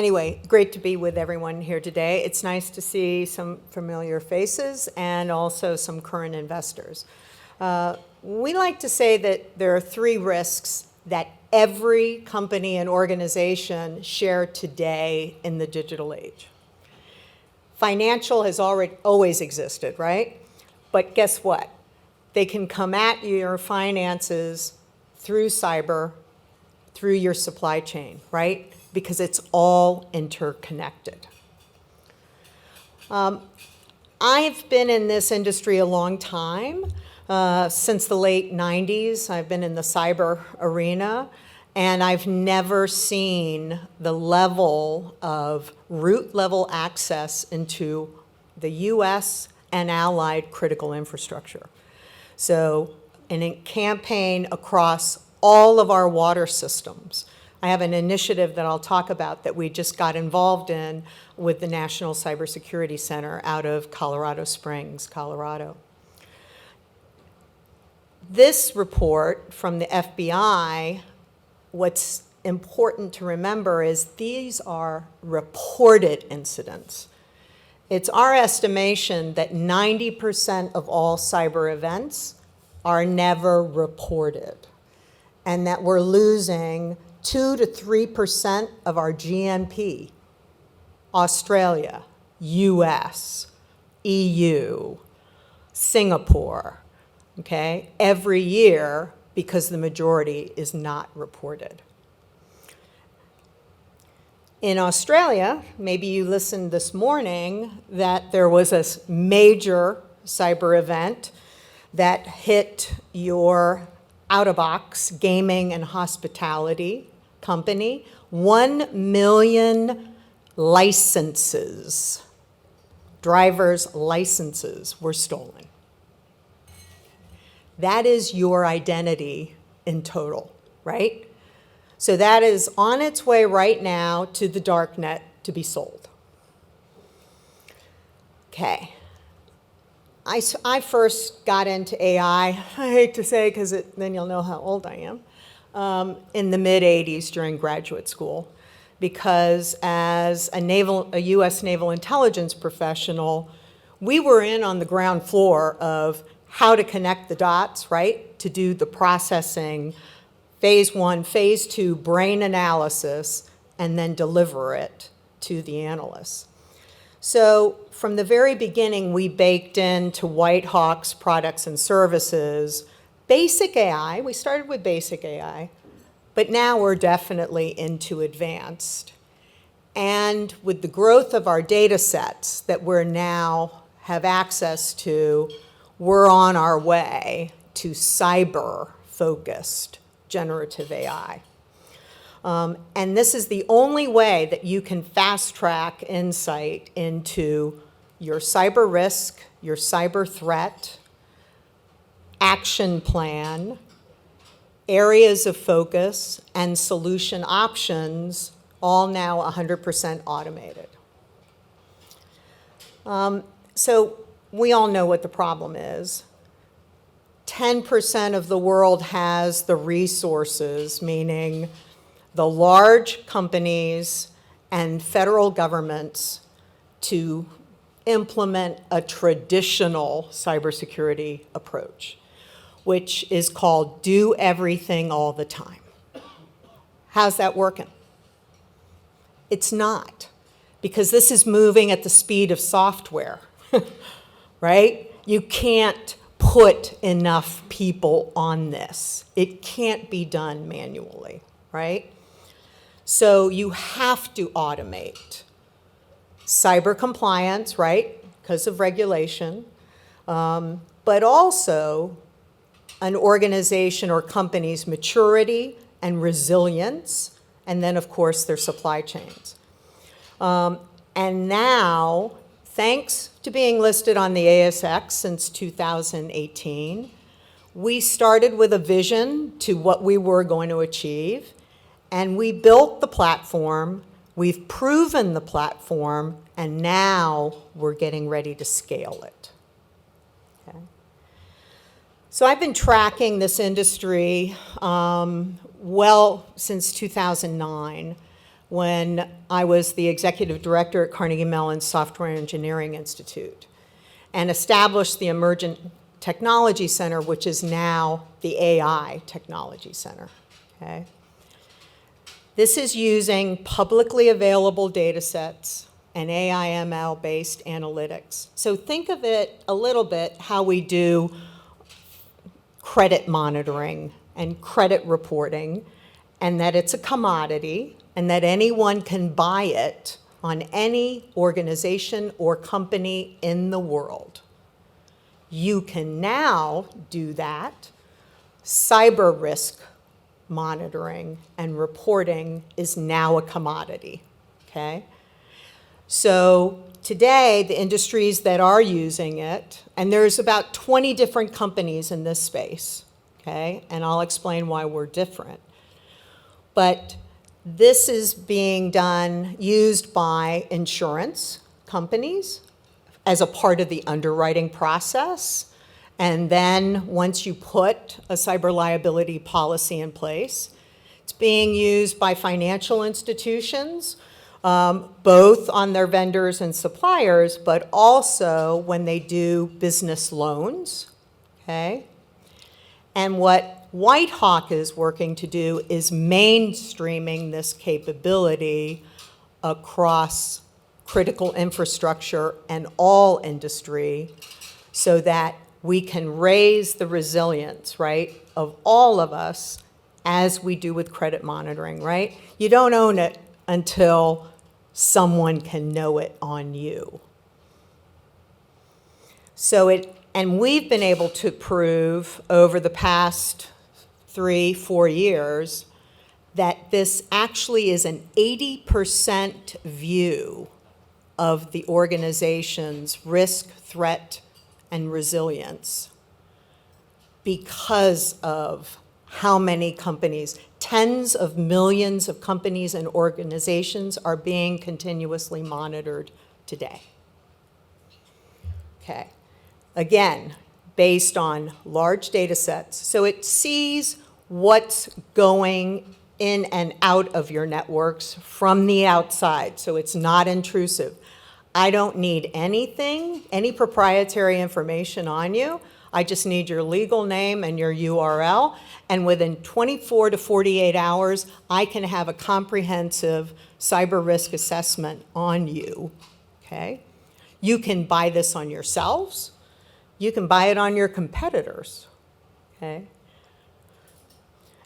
Anyway, great to be with everyone here today. It's nice to see some familiar faces and also some current investors. We like to say that there are 3 risks that every company and organization share today in the digital age. Financial has always existed, right? But guess what? They can come at your finances through cyber, through your supply chain, right? Because it's all interconnected. I've been in this industry a long time. Since the late 90s, I've been in the cyber arena, and I've never seen the level of root-level access into the US and allied critical infrastructure. So, in a campaign across all of our water systems. I have an initiative that I'll talk about that we just got involved in with the National Cybersecurity Center out of Colorado Springs, Colorado. This report from the FBI, what's important to remember is these are reported incidents. It's our estimation that 90% of all cyber events are never reported, and that we're losing 2 to 3% of our GNP, Australia, US, EU, Singapore, okay, every year because the majority is not reported. In Australia, maybe you listened this morning that there was a major cyber event that hit your out-of-box gaming and hospitality company. 1 million licenses, driver's licenses, were stolen. That is your identity in total, right? So that is on its way right now to the darknet to be sold. Okay. I first got into AI, I hate to say because then you'll know how old I am, in the mid-'80s during graduate school, because as a US naval intelligence professional, we were in on the ground floor of how to connect the dots, right, to do the processing, phase 1, phase 2, brain analysis, and then deliver it to the analysts. So from the very beginning, we baked into WhiteHawk's products and services basic AI. We started with basic AI, but now we're definitely into advanced. And with the growth of our data sets that we're now have access to, we're on our way to cyber-focused generative AI. And this is the only way that you can fast-track insight into your cyber risk, your cyber threat, action plan, areas of focus, and solution options, all now 100% automated. So we all know what the problem is. 10% of the world has the resources, meaning the large companies and federal governments, to implement a traditional cybersecurity approach, which is called do everything all the time. How's that working? It's not, because this is moving at the speed of software, right? You can't put enough people on this. It can't be done manually, right? So you have to automate. Cyber compliance, right, because of regulation, but also an organization or company's maturity and resilience, and then, of course, their supply chains. And now, thanks to being listed on the ASX since 2018, we started with a vision to what we were going to achieve, and we built the platform, we've proven the platform, and now we're getting ready to scale it. Okay. So I've been tracking this industry well since 2009, when I was the executive director at Carnegie Mellon's Software Engineering Institute and established the Emergent Technology Center, which is now the AI Technology Center, okay? This is using publicly available data sets and AI/ML-based analytics. So think of it a little bit how we do credit monitoring and credit reporting, and that it's a commodity, and that anyone can buy it on any organization or company in the world. You can now do that. Cyber risk monitoring and reporting is now a commodity, okay? So today, the industries that are using it, and there's about 20 different companies in this space, okay? And I'll explain why we're different. But this is being used by insurance companies as a part of the underwriting process. And then once you put a cyber liability policy in place, it's being used by financial institutions, both on their vendors and suppliers, but also when they do business loans, okay? And what WhiteHawk is working to do is mainstreaming this capability across critical infrastructure and all industry so that we can raise the resilience, right, of all of us as we do with credit monitoring, right? You don't own it until someone can know it on you. And we've been able to prove over the past 3-4 years that this actually is an 80% view of the organization's risk, threat, and resilience because of how many companies, tens of millions of companies and organizations are being continuously monitored today. Okay, again, based on large data sets. So it sees what's going in and out of your networks from the outside, so it's not intrusive. I don't need anything, any proprietary information on you. I just need your legal name and your URL, and within 24 to 48 hours, I can have a comprehensive cyber risk assessment on you, okay? You can buy this on yourselves. You can buy it on your competitors, okay?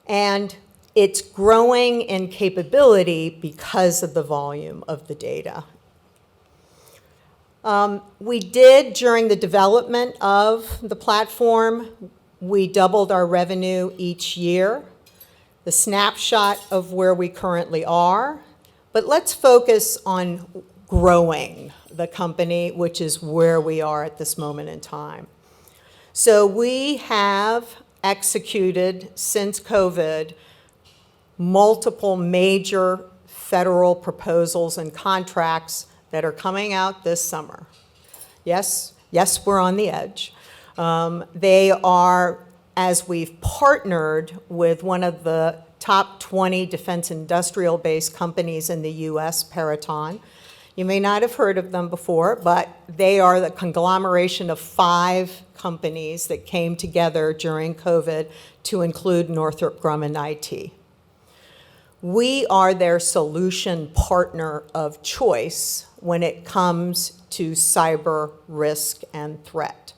And it's growing in capability because of the volume of the data. We did, during the development of the platform, we doubled our revenue each year, the snapshot of where we currently are. But let's focus on growing the company, which is where we are at this moment in time. So we have executed, since COVID, multiple major federal proposals and contracts that are coming out this summer. Yes, we're on the edge. They are, as we've partnered with one of the top 20 defense industrial-based companies in the US, Peraton. You may not have heard of them before, but they are the conglomeration of 5 companies that came together during COVID to include Northrop Grumman IT. We are their solution partner of choice when it comes to cyber risk and threat.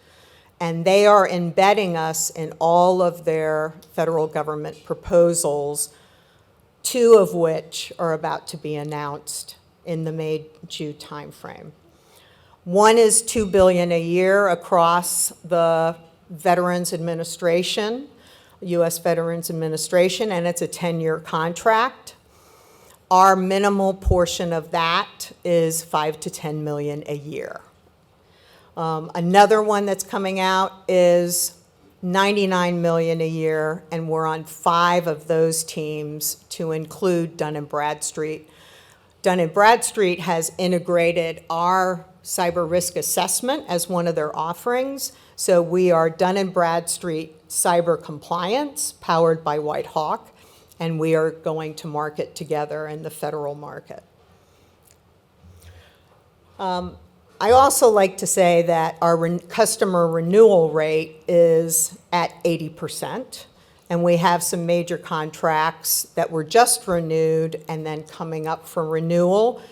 And they are embedding us in all of their federal government proposals, 2 of which are about to be announced in the May-June timeframe. One is $2 billion a year across the Veterans Administration, U.S. Veterans Administration, and it's a 10-year contract. Our minimal portion of that is $5 to $10 million a year. Another one that's coming out is $99 million a year, and we're on 5 of those teams to include Dun & Bradstreet. Dun & Bradstreet has integrated our cyber risk assessment as one of their offerings. So we are Dun & Bradstreet Cyber Compliance, powered by WhiteHawk, and we are going to market together in the federal market. I also like to say that our customer renewal rate is at 80%, and we have some major contracts that were just renewed and then coming up for renewal.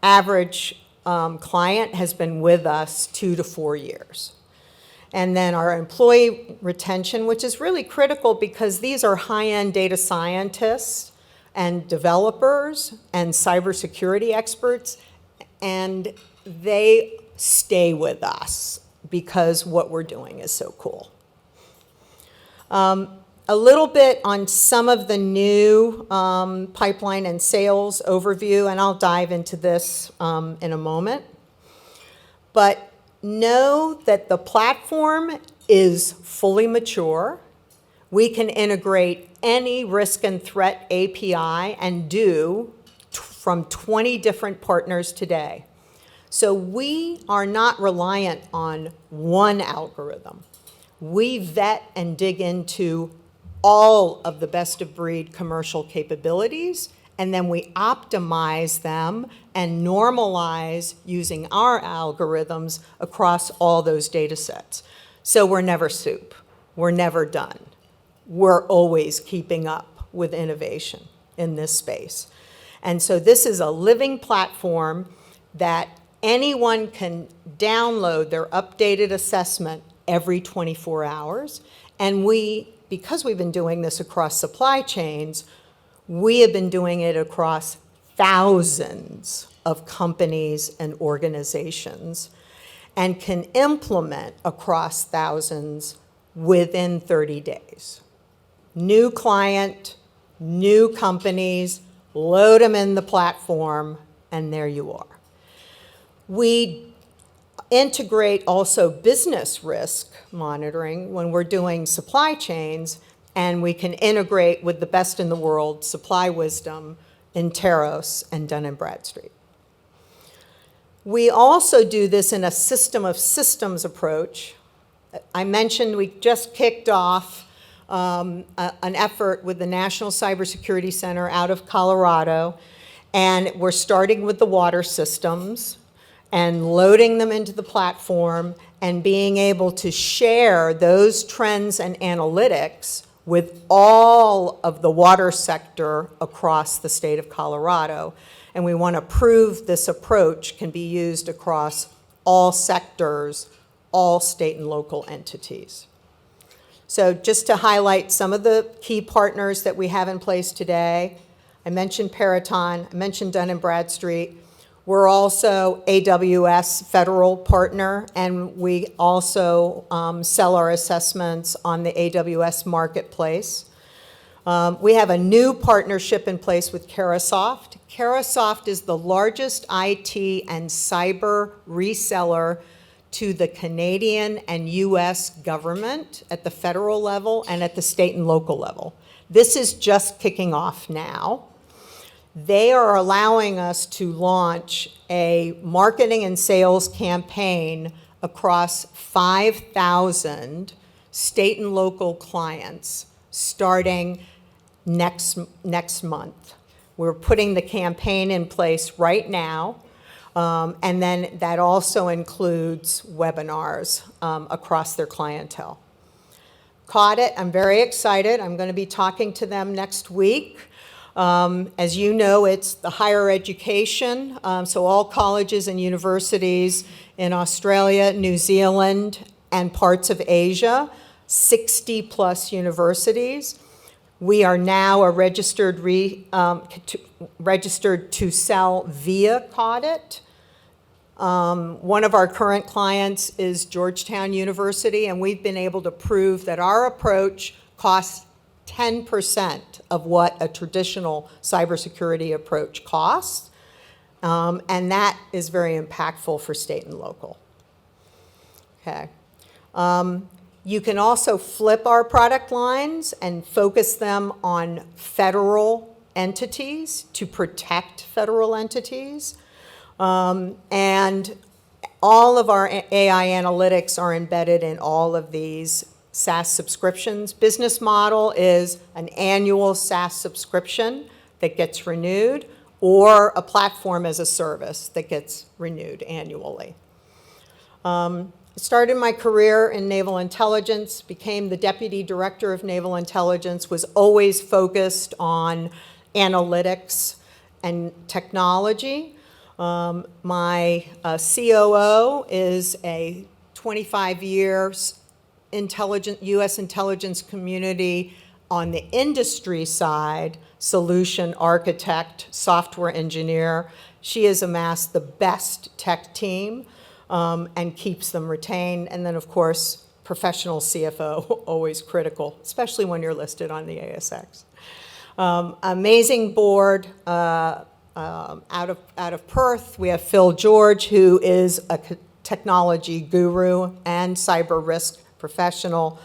Average client has been with us 2 to 4 years. And then our employee retention, which is really critical because these are high-end data scientists and developers and cybersecurity experts, and they stay with us because what we're doing is so cool. A little bit on some of the new pipeline and sales overview, and I'll dive into this in a moment. But know that the platform is fully mature. We can integrate any risk and threat API and do from 20 different partners today. So we are not reliant on one algorithm. We vet and dig into all of the best of breed commercial capabilities, and then we optimize them and normalize using our algorithms across all those data sets. So we're never soup. We're never done. We're always keeping up with innovation in this space. And so this is a living platform that anyone can download their updated assessment every 24 hours. And because we've been doing this across supply chains, we have been doing it across thousands of companies and organizations and can implement across thousands within 30 days. New client, new companies, load them in the platform, and there you are. We integrate also business risk monitoring when we're doing supply chains, and we can integrate with the best in the world, Supply Wisdom, Interos, and Dun & Bradstreet. We also do this in a system of systems approach. I mentioned we just kicked off an effort with the National Cybersecurity Center out of Colorado, and we're starting with the water systems and loading them into the platform and being able to share those trends and analytics with all of the water sector across the state of Colorado. And we want to prove this approach can be used across all sectors, all state and local entities. So just to highlight some of the key partners that we have in place today, I mentioned Peraton, I mentioned Dun & Bradstreet. We're also AWS federal partner, and we also sell our assessments on the AWS marketplace. We have a new partnership in place with Carahsoft. Carahsoft is the largest IT and cyber reseller to the Canadian and US government at the federal level and at the state and local level. This is just kicking off now. They are allowing us to launch a marketing and sales campaign across 5,000 state and local clients starting next month. We're putting the campaign in place right now, and then that also includes webinars across their clientele. Caudit, I'm very excited. I'm going to be talking to them next week. As you know, it's the higher education, so all colleges and universities in Australia, New Zealand, and parts of Asia, 60 plus universities. We are now a registered to sell via Caudit. One of our current clients is Georgetown University, and we've been able to prove that our approach costs 10% of what a traditional cybersecurity approach costs, and that is very impactful for state and local. Okay. You can also flip our product lines and focus them on federal entities to protect federal entities. And all of our AI analytics are embedded in all of these SaaS subscriptions. Business model is an annual SaaS subscription that gets renewed, or a platform as a service that gets renewed annually. I started my career in naval intelligence, became the deputy director of naval intelligence, was always focused on analytics and technology. My COO is a 25 years U.S. intelligence community on the industry side, solution architect, software engineer. She has amassed the best tech team and keeps them retained. And then, of course, professional CFO, always critical, especially when you're listed on the ASX. Amazing board out of Perth. We have Phil George, who is a technology guru and cyber risk professional.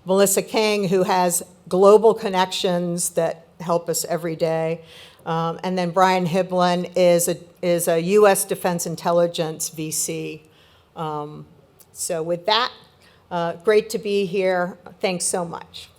Melissa King, who has global connections that help us every day. And then Brian Hiblin is a U.S. Defense Intelligence VC. So with that, great to be here. Thanks so much.